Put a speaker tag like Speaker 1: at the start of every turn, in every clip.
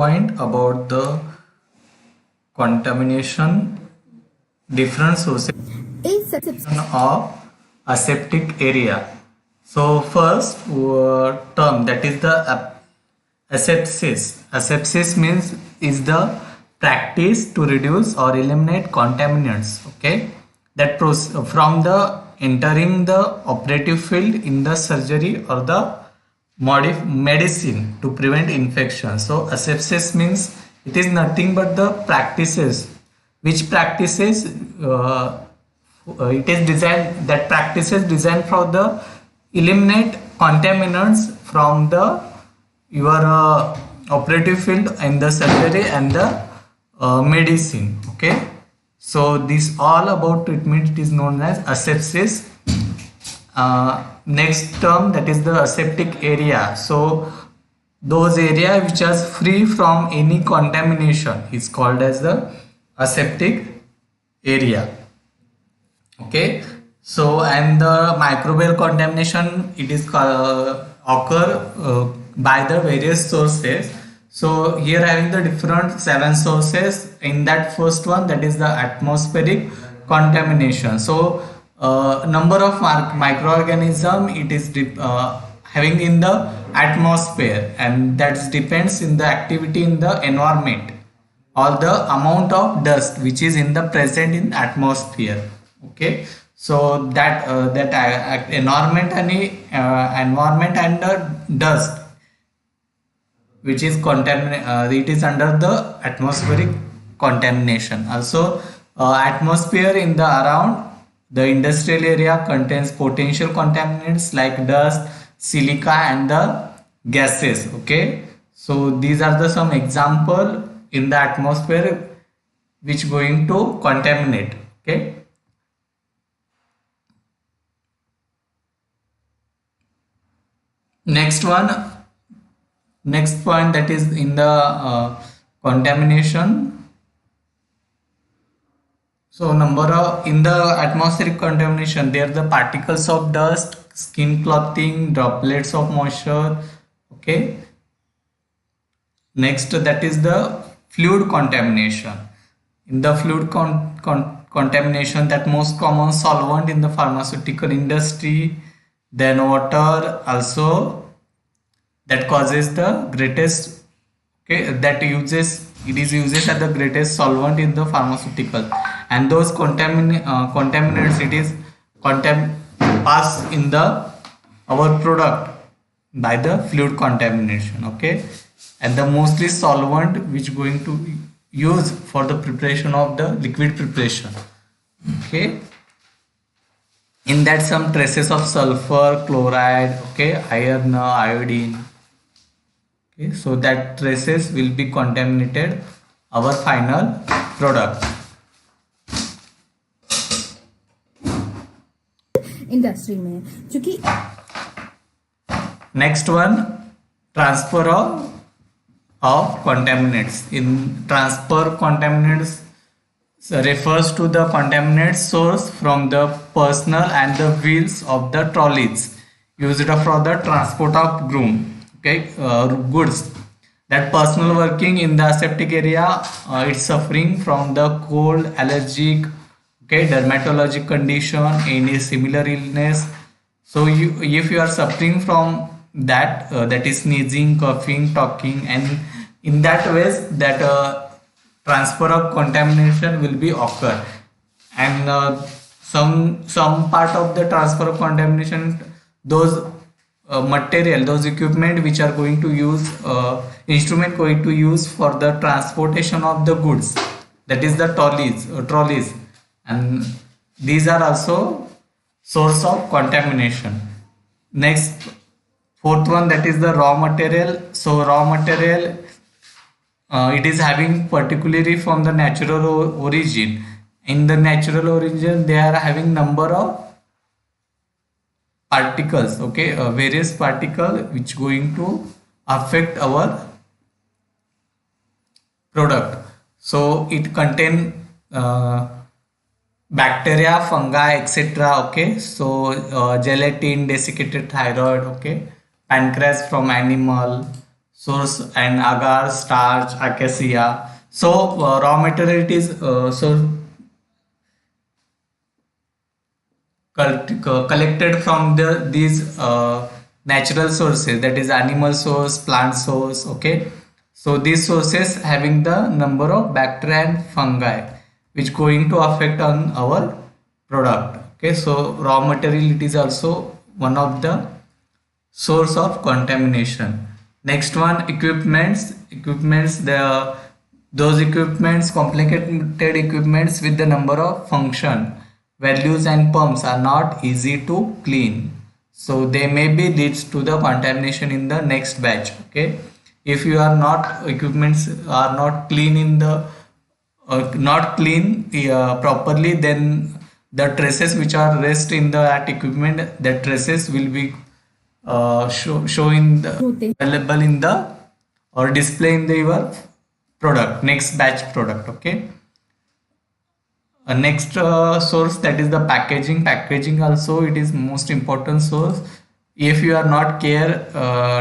Speaker 1: Point about the contamination, different sources of aseptic area. So first term, that is the asepsis. Asepsis means is the practice to reduce or eliminate contaminants. Okay, that from the entering the operative field in the surgery or the medicine to prevent infection. So asepsis means it is nothing but the practices which practices it is designed, that practices designed for the eliminate contaminants from the your operative field in the surgery and the medicine. Okay, so this all about treatment, it is known as asepsis. Next term, that is the aseptic area. So those area which are free from any contamination is called as the aseptic area. Okay, so and the microbial contamination, it is occur by the various sources. So here having the different 7 sources. In that first one, that is the atmospheric contamination. So number of microorganism it is having in the atmosphere, and that depends in the activity in the environment or the amount of dust which is in the present in atmosphere. Okay, so that environment and the dust which is it is under the atmospheric contamination. Also atmosphere in the around the industrial area contains potential contaminants like dust, silica and the gases. Okay, so these are the some example in the atmosphere which going to contaminate. Okay, next point, that is in the contamination. So number of in the atmospheric contamination, there are the particles of dust, skin clothing, droplets of moisture. Okay, next that is the fluid contamination. In the fluid contamination, that most common solvent in the pharmaceutical industry, then water also, that causes the greatest, okay, that uses it is uses as the greatest solvent in the pharmaceutical, and those contaminants it is pass in the our product by the fluid contamination. Okay, and the mostly solvent which going to use for the preparation of the liquid preparation. Okay, in that some traces of sulfur, chloride, okay, iron, iodine. Okay, so that traces will be contaminated our final product.
Speaker 2: Industry में क्योंकि
Speaker 1: next one, transfer of contaminants. In transfer, contaminants refers to the contaminant source from the personnel and the wheels of the trolleys used for the transport of goods. That personnel working in the aseptic area, it's suffering from the cold, allergic, okay, dermatologic condition, any similar illness. So if you are suffering from that, that is sneezing, coughing, talking, and in that ways that transfer of contamination will be occur. And some part of the transfer of contamination, those material, those equipment which are going to use instrument going to use for the transportation of the goods, that is the trolleys, and these are also source of contamination. Next, fourth one, that is the raw material. So raw material, it is having particularly from the natural origin. In the natural origin, they are having number of particles, okay, various particle which going to affect our product. So it contain bacteria, fungi, etc. Okay, so gelatin, desiccated thyroid, okay, pancreas from animal. source and agar, starch, acacia. So raw material it is collected from these natural sources, that is animal source, plant source. Okay, so these sources having the number of bacteria and fungi which going to affect on our product. Okay, so raw material it is also one of the source of contamination. Next one, equipments, the those equipments, complicated equipments with the number of function values and pumps are not easy to clean, so they may be leads to the contamination in the next batch. Okay, if you are not equipments are not clean in the not clean properly, then the traces which are rest in the that equipment, the traces will be show in the
Speaker 2: होते
Speaker 1: available in the or display in the your product, next batch product. Okay, next source, that is the packaging also it is most important source. If you are not care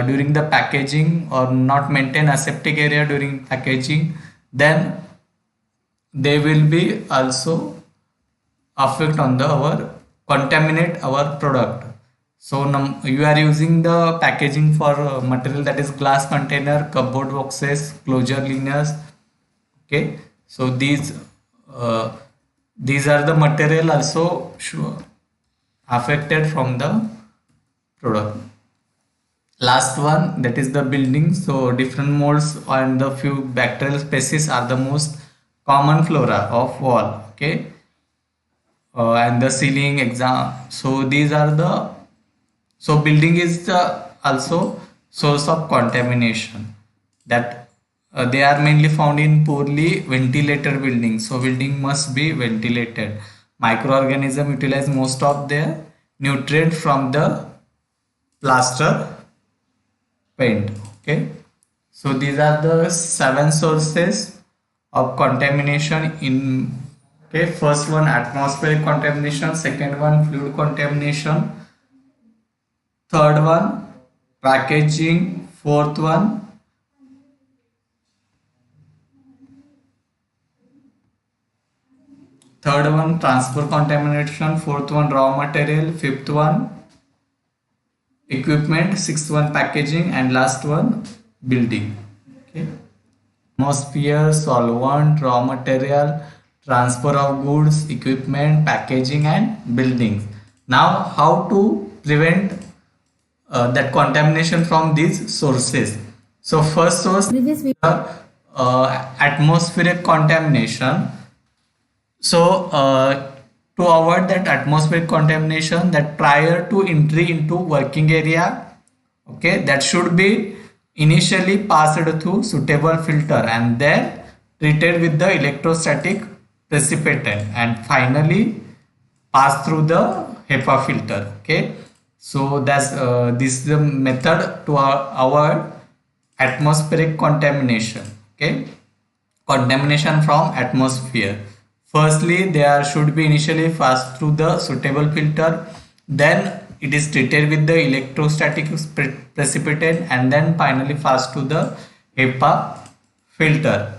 Speaker 1: during the packaging or not maintain aseptic area during packaging, then they will be also affect on the our contaminate our product. So you are using the packaging for material, that is glass container, cupboard boxes, closure liners. Okay, so uh, these are the material also affected from the product. Last one, that is the building. So different molds and the few bacterial species are the most common flora of wall. Okay, and the ceiling exam. So these are the, so building is the also source of contamination, that they are mainly found in poorly ventilated buildings. So building must be ventilated. Microorganism utilize most of their nutrient from the plaster paint. Okay, so these are the seven sources of contamination in. Okay, first one atmospheric contamination, second one fluid contamination, third one packaging, third one transport contamination, fourth one raw material, fifth one equipment, sixth one packaging, and last one building. Okay, atmosphere, solvent, raw material, transfer of goods, equipment, packaging, and buildings. Now, how to prevent that contamination from these sources? So, first source,
Speaker 2: previous video
Speaker 1: atmospheric contamination. So, to avoid that atmospheric contamination, that prior to entry into working area, okay, that should be initially passed through suitable filter and then treated with the electrostatic precipitant and finally pass through the HEPA filter. Okay, so that's this is the method to avoid atmospheric contamination. Okay, contamination from atmosphere. Firstly, there should be initially passed through the suitable filter, then it is treated with the electrostatic precipitant and then finally passed to the HEPA filter.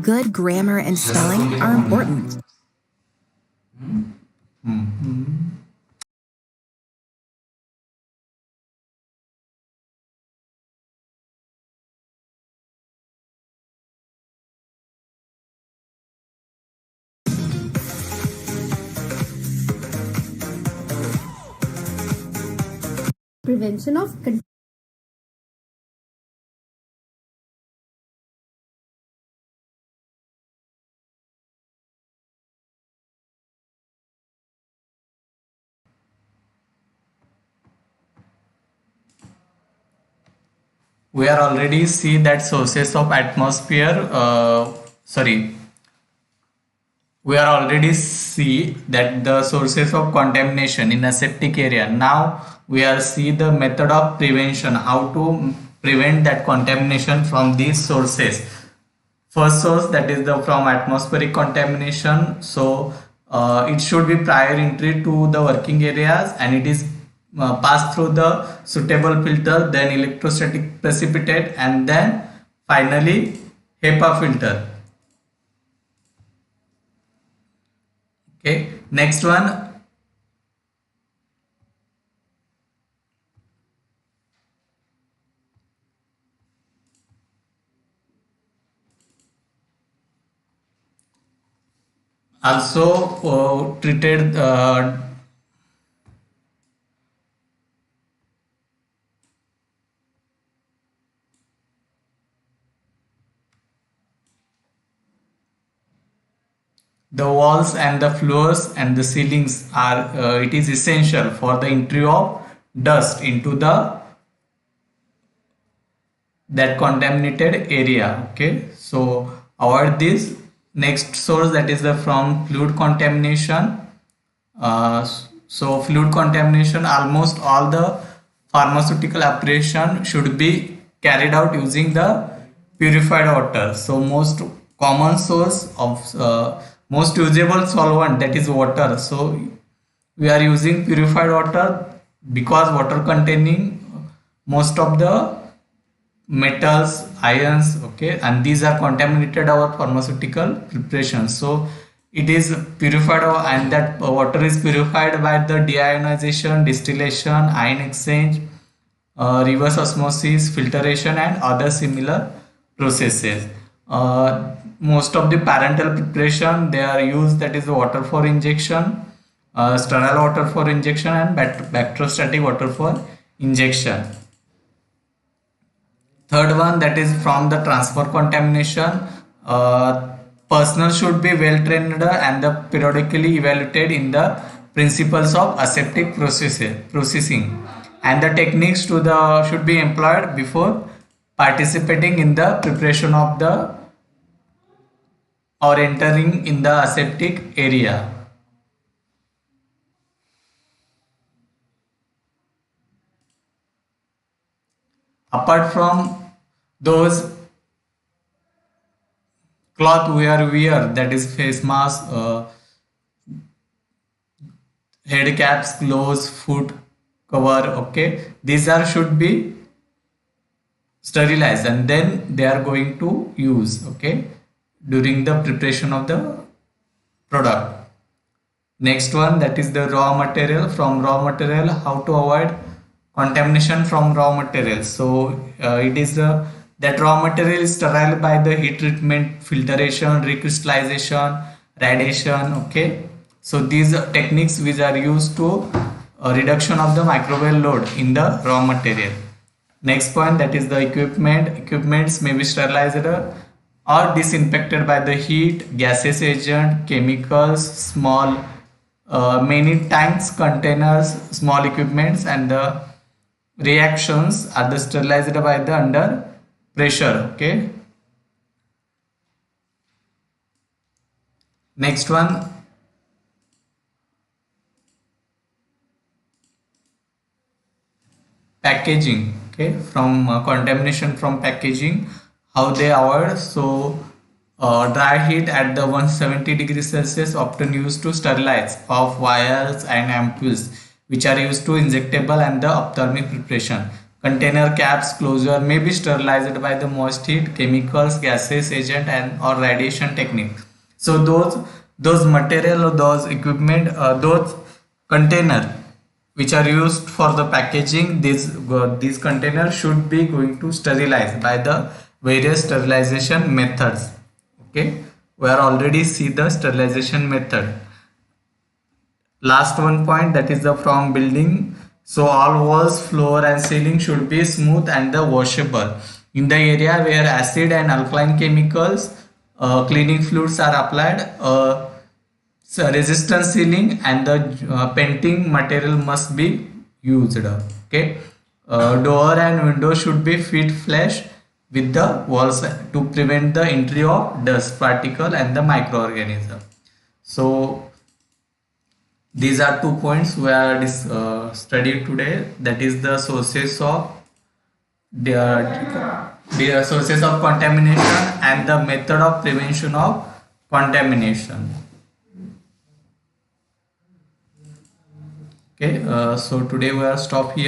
Speaker 3: Good grammar and spelling are important.
Speaker 2: prevention of
Speaker 1: We are already see that sources of atmosphere, sorry, we are already see that the sources of contamination in aseptic area. Now we are see the method of prevention, how to prevent that contamination from these sources. First source, that is the from atmospheric contamination. So it should be prior entry to the working areas, and it is passed through the suitable filter, then electrostatic precipitate, and then finally HEPA filter. Okay, next one. Also treated the walls and the floors and the ceilings are it is essential for the entry of dust into the that contaminated area. Okay, so avoid this. Next source, that is the from fluid contamination. So fluid contamination, almost all the pharmaceutical operation should be carried out using the purified water. So most common source of most usable solvent, that is water. So we are using purified water because water containing most of the metals, ions, okay, and these are contaminated our pharmaceutical preparations. So it is purified, and that water is purified by the deionization, distillation, ion exchange, reverse osmosis, filtration, and other similar processes. Most of the parental preparation they are used, that is water for injection, sterile water for injection, and bacteriostatic water for injection. Third one, that is from the transfer contamination. Personnel should be well trained and periodically evaluated in the principles of aseptic processing, and the techniques to the should be employed before participating in the preparation of the or entering in the aseptic area. Apart from those cloth we are wear, that is face mask, head caps, gloves, foot cover, okay, these are should be sterilized and then they are going to use, okay, during the preparation of the product. Next one, that is the raw material. From raw material, how to avoid contamination from raw materials. So it is that raw material is sterile by the heat treatment, filtration, recrystallization, radiation, okay. So these techniques which are used to reduction of the microbial load in the raw material. Next point, that is the equipment. Equipments may be sterilized or disinfected by the heat, gaseous agent, chemicals, small many tanks, containers, small equipments, and the reactions are the sterilized by the under pressure, okay. Next one, packaging, okay, from contamination from packaging, how they avoid. So dry heat at the 170 degrees Celsius often used to sterilize of vials and ampoules which are used to injectable and the ophthalmic preparation. Container caps closure may be sterilized by the moist heat, chemicals, gases agent, and or radiation technique. So those material or those equipment, those container which are used for the packaging, these containers should be going to sterilize by the various sterilization methods, okay. We are already see the sterilization method. Last one point, that is the from building. So all walls, floor, and ceiling should be smooth and the washable. In the area where acid and alkaline chemicals, cleaning fluids are applied, so resistance sealing and the painting material must be used, okay. Door and window should be fit flush with the walls to prevent the entry of dust particle and the microorganism. So these are 2 points we are studied today, that is the sources of the sources of contamination and the method of prevention of contamination. Okay, so today we are stop here.